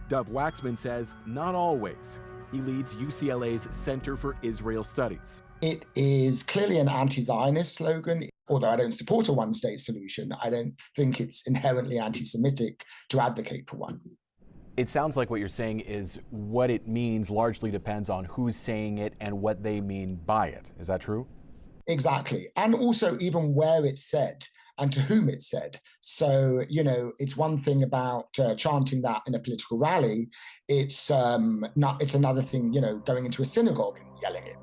Speaker 12: Dov Waxman says not always. He leads UCLA's Center for Israel Studies.
Speaker 15: It is clearly an anti-Zionist slogan. Although I don't support a one-state solution, I don't think it's inherently anti-Semitic to advocate for one.
Speaker 16: It sounds like what you're saying is what it means largely depends on who's saying it and what they mean by it. Is that true?
Speaker 15: Exactly. And also even where it's said and to whom it's said. So, it's one thing about chanting that in a political rally. It's another thing, going into a synagogue and yelling it.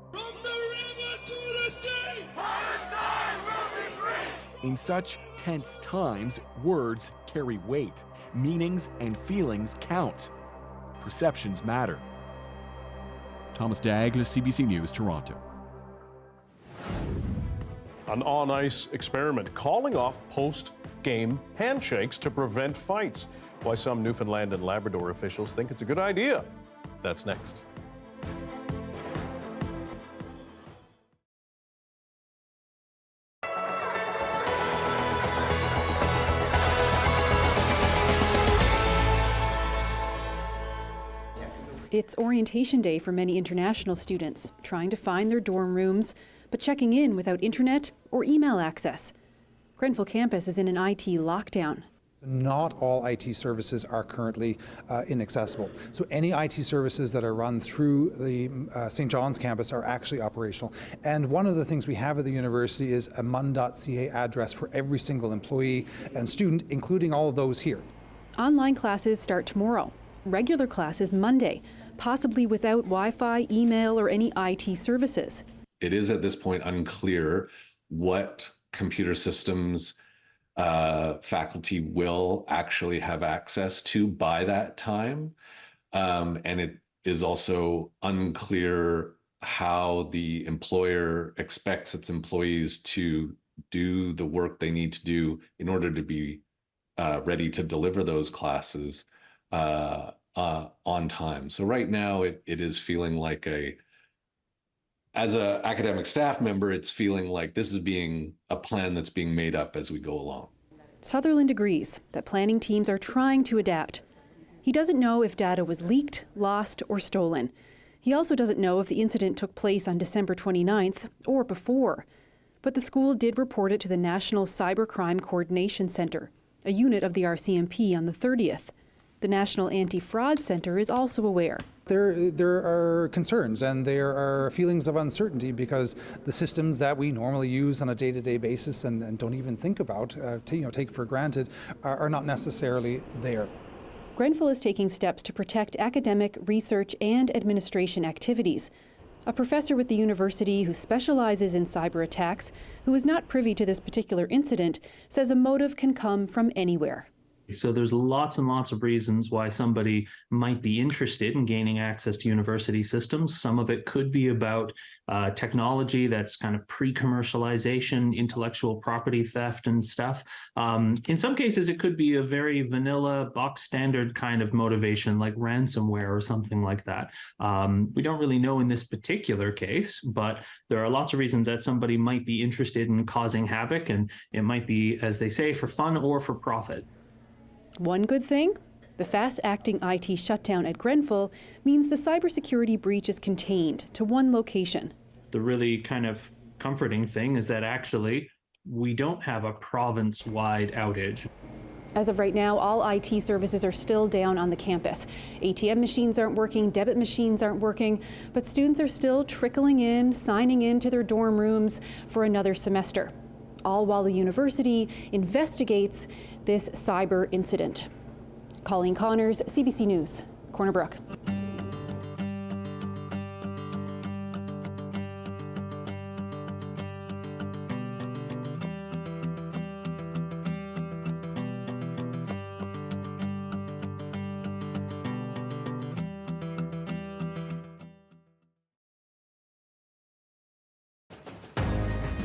Speaker 12: In such tense times, words carry weight. Meanings and feelings count. Perceptions matter. Thomas Douglas, CBC News, Toronto.
Speaker 1: An on-ice experiment calling off post-game handshakes to prevent fights. Why some Newfoundland and Labrador officials think it's a good idea. That's next.
Speaker 18: It's orientation day for many international students, trying to find their dorm rooms, but checking in without internet or email access. Grenville Campus is in an IT lockdown.
Speaker 19: Not all IT services are currently inaccessible. So any IT services that are run through the St. John's campus are actually operational. And one of the things we have at the university is a mun.ca address for every single employee and student, including all of those here.
Speaker 18: Online classes start tomorrow. Regular classes Monday, possibly without Wi-Fi, email, or any IT services.
Speaker 21: It is at this point unclear what computer systems faculty will actually have access to by that time. And it is also unclear how the employer expects its employees to do the work they need to do in order to be ready to deliver those classes on time. So right now it is feeling like as an academic staff member, it's feeling like this is being a plan that's being made up as we go along.
Speaker 18: Sutherland agrees that planning teams are trying to adapt. He doesn't know if data was leaked, lost, or stolen. He also doesn't know if the incident took place on December 29th or before. But the school did report it to the National Cybercrime Coordination Center, a unit of the RCMP, on the 30th. The National Anti-Fraud Center is also aware.
Speaker 19: There are concerns and there are feelings of uncertainty because the systems that we normally use on a day-to-day basis and don't even think about, take for granted, are not necessarily there.
Speaker 18: Grenville is taking steps to protect academic, research, and administration activities. A professor with the university who specializes in cyber attacks, who is not privy to this particular incident, says a motive can come from anywhere.
Speaker 22: So there's lots and lots of reasons why somebody might be interested in gaining access to university systems. Some of it could be about technology that's kind of pre-commercialization, intellectual property theft and stuff. In some cases, it could be a very vanilla, box standard kind of motivation like ransomware or something like that. We don't really know in this particular case, but there are lots of reasons that somebody might be interested in causing havoc, and it might be, as they say, for fun or for profit.
Speaker 18: One good thing, the fast-acting IT shutdown at Grenville means the cybersecurity breach is contained to one location.
Speaker 22: The really kind of comforting thing is that actually we don't have a province-wide outage.
Speaker 18: As of right now, all IT services are still down on the campus. ATM machines aren't working, debit machines aren't working, but students are still trickling in, signing in to their dorm rooms for another semester. All while the university investigates this cyber incident. Colleen Connors, CBC News, Corner Brook.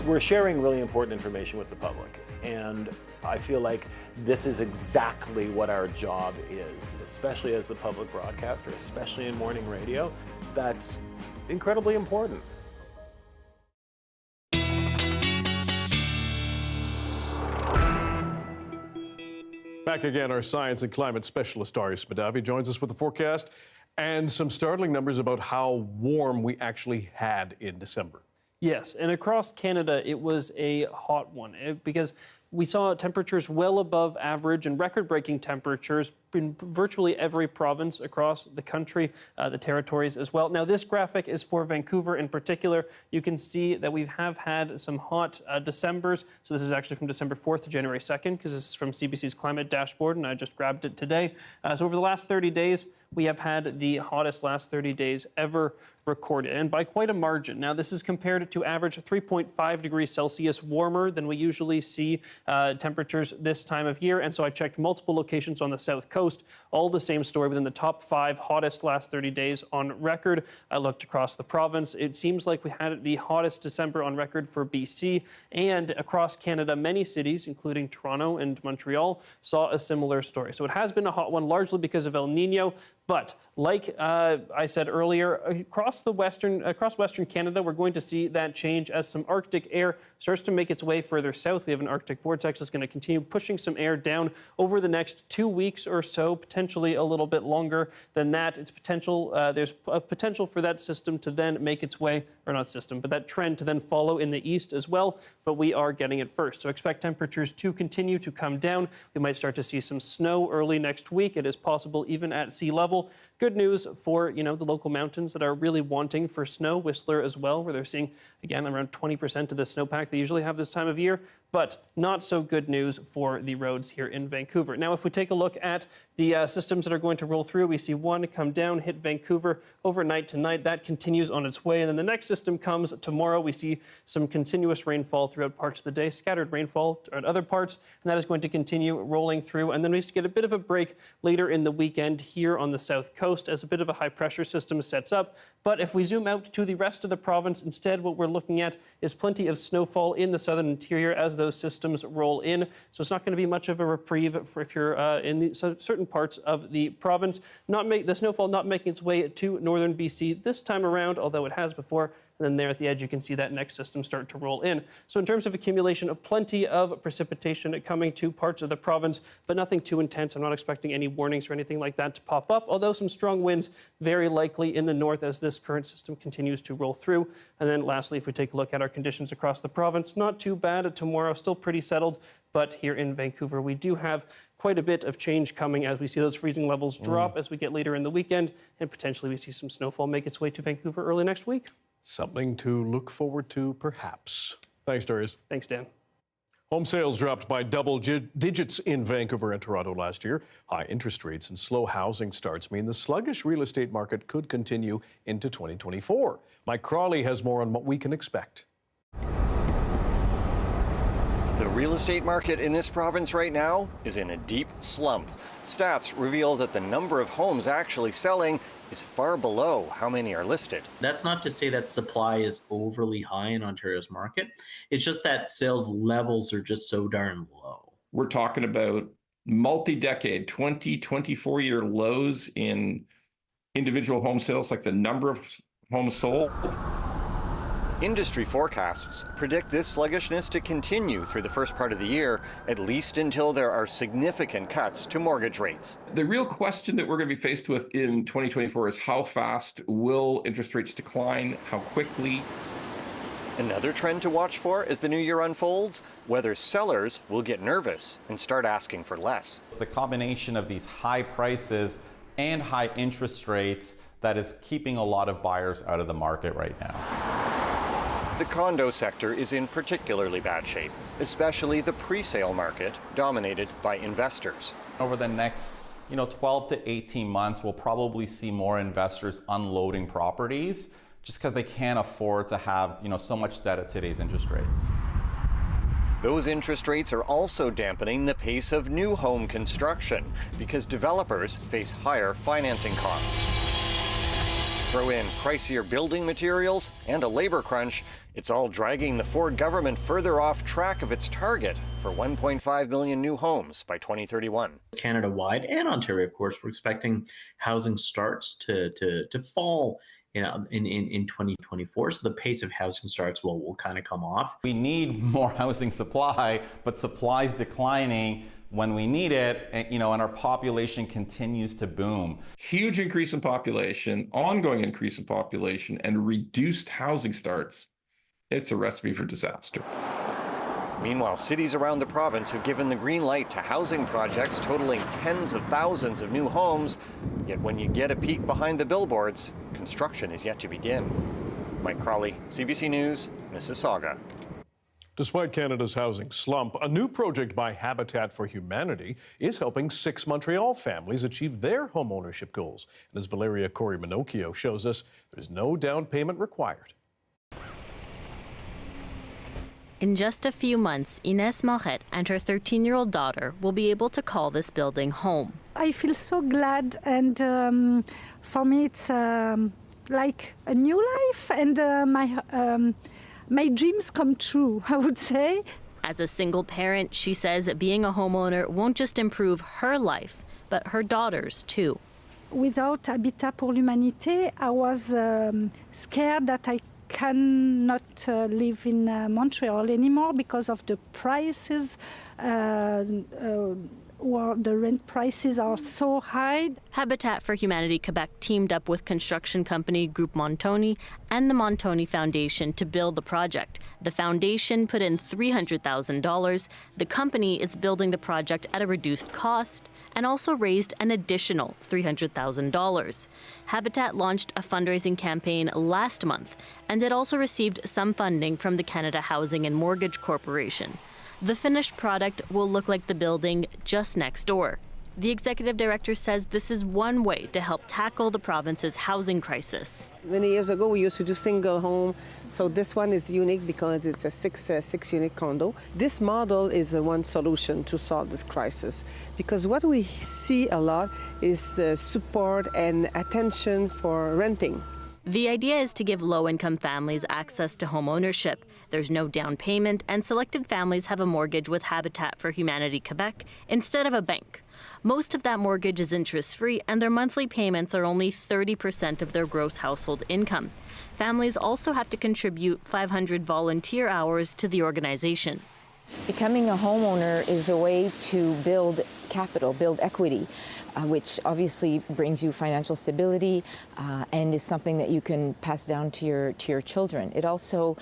Speaker 2: We're sharing really important information with the public, and I feel like this is exactly what our job is, especially as the public broadcaster, especially in morning radio. That's incredibly important.
Speaker 1: Back again, our science and climate specialist, Arias Madavi, joins us with the forecast and some startling numbers about how warm we actually had in December.
Speaker 5: Yes, and across Canada, it was a hot one because we saw temperatures well above average and record-breaking temperatures in virtually every province across the country, the territories as well. Now, this graphic is for Vancouver in particular. You can see that we have had some hot Decembers. So this is actually from December 4th to January 2nd, because this is from CBC's climate dashboard, and I just grabbed it today. So over the last 30 days, we have had the hottest last 30 days ever recorded, and by quite a margin. Now, this is compared to average 3.5 degrees Celsius warmer than we usually see temperatures this time of year. And so I checked multiple locations on the south coast, all the same story within the top 5 hottest last 30 days on record. I looked across the province. It seems like we had the hottest December on record for BC, and across Canada, many cities, including Toronto and Montreal, saw a similar story. So it has been a hot one, largely because of El Nino. But like I said earlier, across Western Canada, we're going to see that change as some Arctic air starts to make its way further south. We have an Arctic vortex that's going to continue pushing some air down over the next 2 weeks or so, potentially a little bit longer than that. It's potential. There's a potential for that system to then make its way, or not system, but that trend to then follow in the east as well. But we are getting it first. So expect temperatures to continue to come down. We might start to see some snow early next week. It is possible even at sea level. Good news for, the local mountains that are really wanting for snow. Whistler as well, where they're seeing, again, around 20% of the snowpack they usually have this time of year. But not so good news for the roads here in Vancouver. Now, if we take a look at the systems that are going to roll through, we see one come down, hit Vancouver overnight tonight. That continues on its way. And then the next system comes tomorrow. We see some continuous rainfall throughout parts of the day, scattered rainfall at other parts, and that is going to continue rolling through. And then we get a bit of a break later in the weekend here on the south coast as a bit of a high pressure system sets up. But if we zoom out to the rest of the province, instead what we're looking at is plenty of snowfall in the southern interior as those systems roll in. So it's not going to be much of a reprieve for if you're in certain parts of the province. The snowfall not making its way to northern BC this time around, although it has before. And then there at the edge, you can see that next system start to roll in. So in terms of accumulation, plenty of precipitation coming to parts of the province, but nothing too intense. I'm not expecting any warnings or anything like that to pop up, although some strong winds very likely in the north as this current system continues to roll through. And then lastly, if we take a look at our conditions across the province, not too bad. Tomorrow, still pretty settled. But here in Vancouver, we do have quite a bit of change coming as we see those freezing levels drop as we get later in the weekend, and potentially we see some snowfall make its way to Vancouver early next week.
Speaker 1: Something to look forward to, perhaps. Thanks, Darius.
Speaker 5: Thanks, Dan.
Speaker 1: Home sales dropped by double digits in Vancouver and Toronto last year. High interest rates and slow housing starts mean the sluggish real estate market could continue into 2024. Mike Crawley has more on what we can expect.
Speaker 6: The real estate market in this province right now is in a deep slump. Stats reveal that the number of homes actually selling is far below how many are listed.
Speaker 23: That's not to say that supply is overly high in Ontario's market. It's just that sales levels are just so darn low.
Speaker 24: We're talking about multi-decade, 20, 24-year lows in individual home sales, like the number of homes sold.
Speaker 6: Industry forecasts predict this sluggishness to continue through the first part of the year, at least until there are significant cuts to mortgage rates.
Speaker 24: The real question that we're going to be faced with in 2024 is how fast will interest rates decline, how quickly.
Speaker 6: Another trend to watch for as the new year unfolds, whether sellers will get nervous and start asking for less.
Speaker 25: It's a combination of these high prices and high interest rates that is keeping a lot of buyers out of the market right now.
Speaker 6: The condo sector is in particularly bad shape, especially the pre-sale market, dominated by investors.
Speaker 25: Over the next 12 to 18 months, we'll probably see more investors unloading properties just because they can't afford to have, so much debt at today's interest rates.
Speaker 6: Those interest rates are also dampening the pace of new home construction because developers face higher financing costs. Throw in pricier building materials and a labor crunch, it's all dragging the Ford government further off track of its target for 1.5 million new homes by 2031.
Speaker 23: Canada-wide and Ontario, of course, we're expecting housing starts to fall in 2024, so the pace of housing starts will kind of come off.
Speaker 25: We need more housing supply, but supply's declining when we need it, and our population continues to boom.
Speaker 24: Huge increase in population, ongoing increase in population, and reduced housing starts. It's a recipe for disaster.
Speaker 6: Meanwhile, cities around the province have given the green light to housing projects totaling tens of thousands of new homes. Yet when you get a peek behind the billboards, construction is yet to begin. Mike Crawley, CBC News, Mississauga.
Speaker 1: Despite Canada's housing slump, a new project by Habitat for Humanity is helping 6 Montreal families achieve their home ownership goals. And as Valeria Corey-Minocchio shows us, there's no down payment required.
Speaker 3: In just a few months, Inès Moret and her 13-year-old daughter will be able to call this building home.
Speaker 7: I feel so glad, and for me it's like a new life, and my dreams come true, I would say.
Speaker 3: As a single parent, she says being a homeowner won't just improve her life, but her daughter's too.
Speaker 7: Without Habitat pour l'Humanité, I was scared that I cannot live in Montreal anymore because of the prices. The rent prices are so high.
Speaker 3: Habitat for Humanity Quebec teamed up with construction company Groupe Montoni and the Montoni Foundation to build the project. The foundation put in $300,000. The company is building the project at a reduced cost and also raised an additional $300,000. Habitat launched a fundraising campaign last month, and it also received some funding from the Canada Housing and Mortgage Corporation. The finished product will look like the building just next door. The executive director says this is one way to help tackle the province's housing crisis.
Speaker 8: Many years ago, we used to do single home. So this one is unique because it's a six-unit condo. This model is one solution to solve this crisis, because what we see a lot is support and attention for renting.
Speaker 3: The idea is to give low-income families access to home ownership. There's no down payment, and selected families have a mortgage with Habitat for Humanity Quebec instead of a bank. Most of that mortgage is interest-free, and their monthly payments are only 30% of their gross household income. Families also have to contribute 500 volunteer hours to the organization.
Speaker 9: Becoming a homeowner is a way to build capital, build equity, which obviously brings you financial stability and is something that you can pass down to your children. It also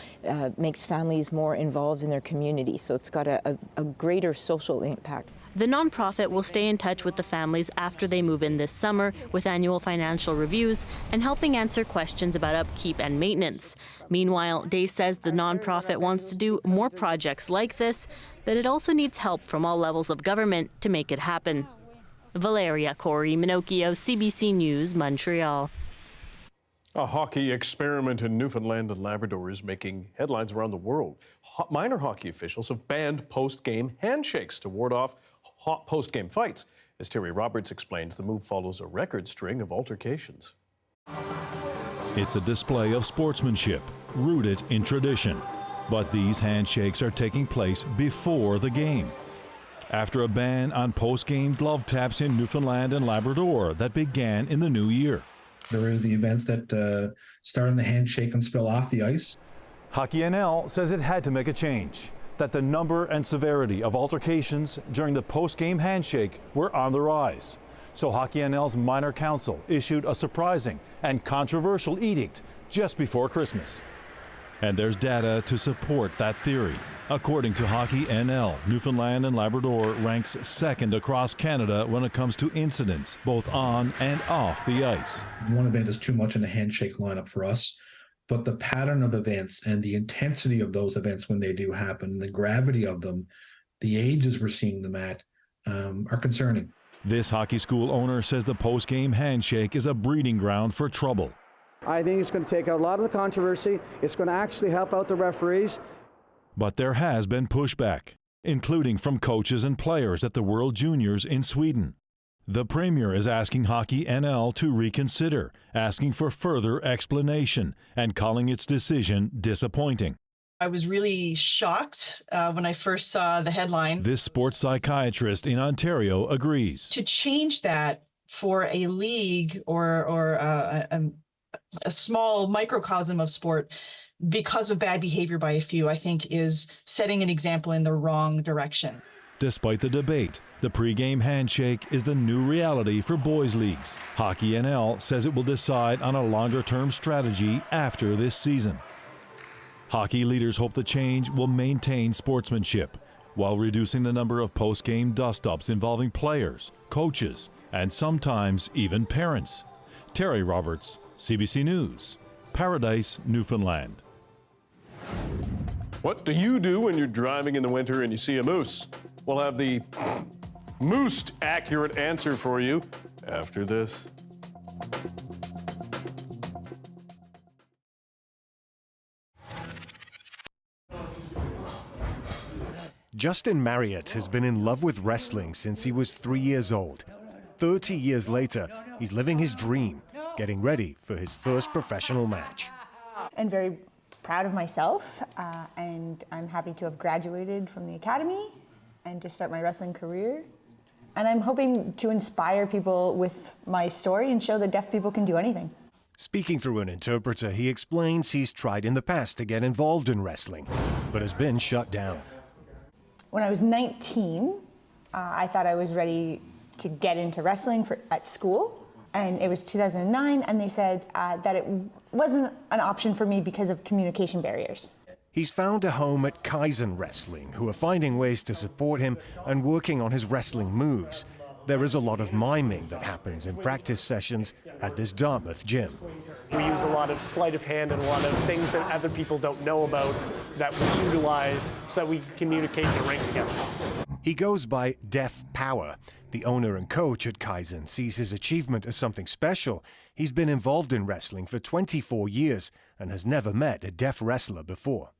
Speaker 9: makes families more involved in their community, so it's got a greater social impact.
Speaker 3: The nonprofit will stay in touch with the families after they move in this summer with annual financial reviews and helping answer questions about upkeep and maintenance. Meanwhile, Day says the nonprofit wants to do more projects like this, but it also needs help from all levels of government to make it happen. Valeria Corey-Minocchio, CBC News, Montreal.
Speaker 1: A hockey experiment in Newfoundland and Labrador is making headlines around the world. Minor hockey officials have banned post-game handshakes to ward off post-game fights. As Terry Roberts explains, the move follows a record string of altercations.
Speaker 11: It's a display of sportsmanship, rooted in tradition. But these handshakes are taking place before the game. After a ban on post-game glove taps in Newfoundland and Labrador that began in the new year.
Speaker 26: There is the events that start in the handshake and spill off the ice.
Speaker 11: Hockey NL says it had to make a change, that the number and severity of altercations during the post-game handshake were on the rise. So Hockey NL's minor council issued a surprising and controversial edict just before Christmas. And there's data to support that theory. According to Hockey NL, Newfoundland and Labrador ranks second across Canada when it comes to incidents, both on and off the ice.
Speaker 26: One event is too much in the handshake lineup for us, but the pattern of events and the intensity of those events when they do happen, the gravity of them, the ages we're seeing them at, are concerning.
Speaker 11: This hockey school owner says the post-game handshake is a breeding ground for trouble.
Speaker 4: I think it's going to take out a lot of the controversy. It's going to actually help out the referees.
Speaker 11: But there has been pushback, including from coaches and players at the World Juniors in Sweden. The Premier is asking Hockey NL to reconsider, asking for further explanation, and calling its decision disappointing.
Speaker 10: I was really shocked when I first saw the headline.
Speaker 11: This sports psychiatrist in Ontario agrees.
Speaker 10: To change that for a league or a small microcosm of sport because of bad behavior by a few, I think is setting an example in the wrong direction.
Speaker 11: Despite the debate, the pre-game handshake is the new reality for boys' leagues. Hockey NL says it will decide on a longer-term strategy after this season. Hockey leaders hope the change will maintain sportsmanship while reducing the number of post-game dust-ups involving players, coaches, and sometimes even parents. Terry Roberts, CBC News, Paradise, Newfoundland.
Speaker 1: What do you do when you're driving in the winter and you see a moose? We'll have the most accurate answer for you after this.
Speaker 13: Justin Marriott has been in love with wrestling since he was 3 years old. 30 years later, he's living his dream, getting ready for his first professional match.
Speaker 14: I'm very proud of myself, and I'm happy to have graduated from the academy and to start my wrestling career. And I'm hoping to inspire people with my story and show that deaf people can do anything.
Speaker 13: Speaking through an interpreter, he explains he's tried in the past to get involved in wrestling, but has been shut down.
Speaker 14: When I was 19, I thought I was ready to get into wrestling at school. And it was 2009, and they said that it wasn't an option for me because of communication barriers.
Speaker 13: He's found a home at Kaizen Wrestling, who are finding ways to support him and working on his wrestling moves. There is a lot of miming that happens in practice sessions at this Dartmouth gym.
Speaker 17: We use a lot of sleight of hand and a lot of things that other people don't know about that we utilize so that we communicate in the ring together.
Speaker 13: He goes by Deaf Power. The owner and coach at Kaizen sees his achievement as something special. He's been involved in wrestling for 24 years and has never met a deaf wrestler before.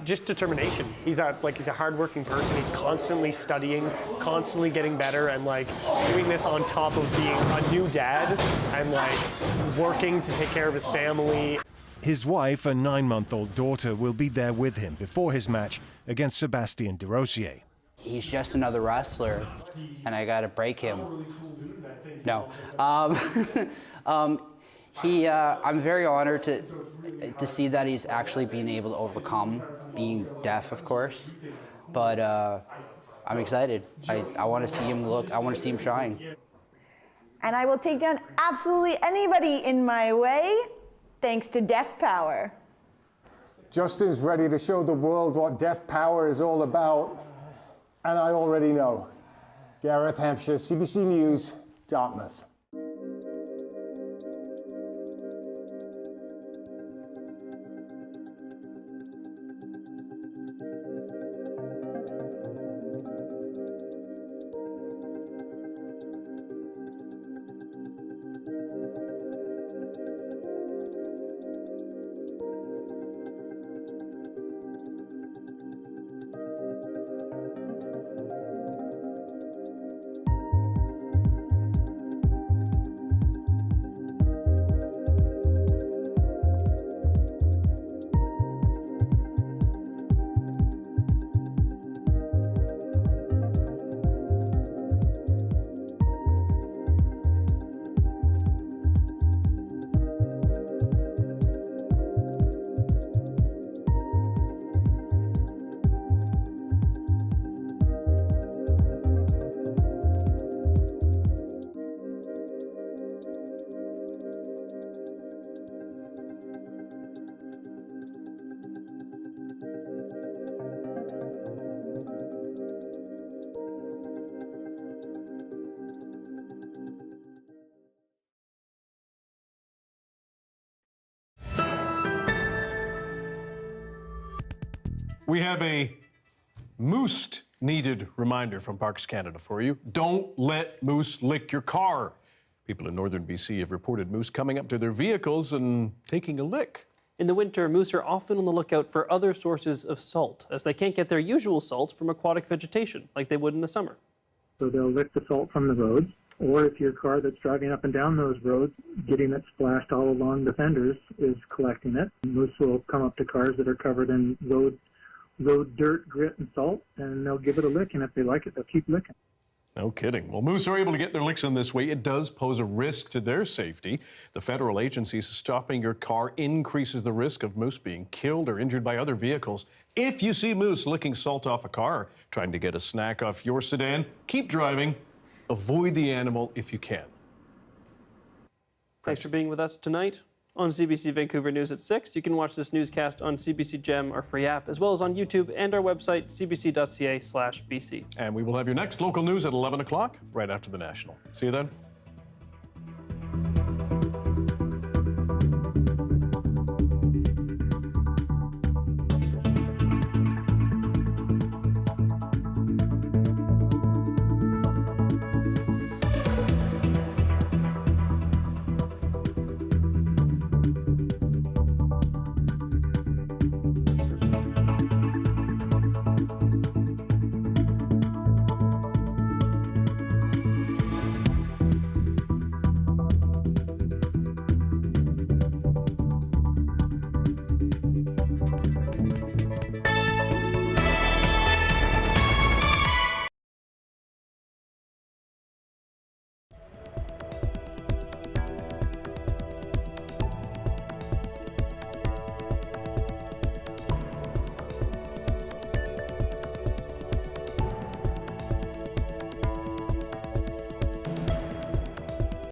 Speaker 17: Just determination. He's a hardworking person. He's constantly studying, constantly getting better, and doing this on top of being a new dad and working to take care of his family.
Speaker 13: His wife and 9-month-old daughter will be there with him before his match against Sébastien Desrosiers.
Speaker 20: He's just another wrestler, and I gotta break him. No. I'm very honored to see that he's actually being able to overcome being deaf, of course. But I'm excited. I want to see him look. I want to see him shine.
Speaker 14: And I will take down absolutely anybody in my way, thanks to Deaf Power.
Speaker 27: Justin's ready to show the world what Deaf Power is all about. And I already know. Gareth Hampshire, CBC News, Dartmouth.
Speaker 1: We have a most much-needed reminder from Parks Canada for you. Don't let moose lick your car. People in northern BC have reported moose coming up to their vehicles and taking a lick.
Speaker 5: In the winter, moose are often on the lookout for other sources of salt, as they can't get their usual salt from aquatic vegetation, like they would in the summer.
Speaker 12: So they'll lick the salt from the roads, or if your car that's driving up and down those roads, getting it splashed all along the fenders, is collecting it. Moose will come up to cars that are covered in road dirt, grit, and salt, and they'll give it a lick, and if they like it, they'll keep licking.
Speaker 1: No kidding. Well, moose are able to get their licks in this way. It does pose a risk to their safety. The federal agency says stopping your car increases the risk of moose being killed or injured by other vehicles. If you see moose licking salt off a car, trying to get a snack off your sedan, keep driving. Avoid the animal if you can.
Speaker 5: Thanks for being with us tonight on CBC Vancouver News at 6. You can watch this newscast on CBC Gem, our free app, as well as on YouTube and our website, cbc.ca/BC.
Speaker 1: And we will have your next local news at 11 o'clock, right after the National. See you then.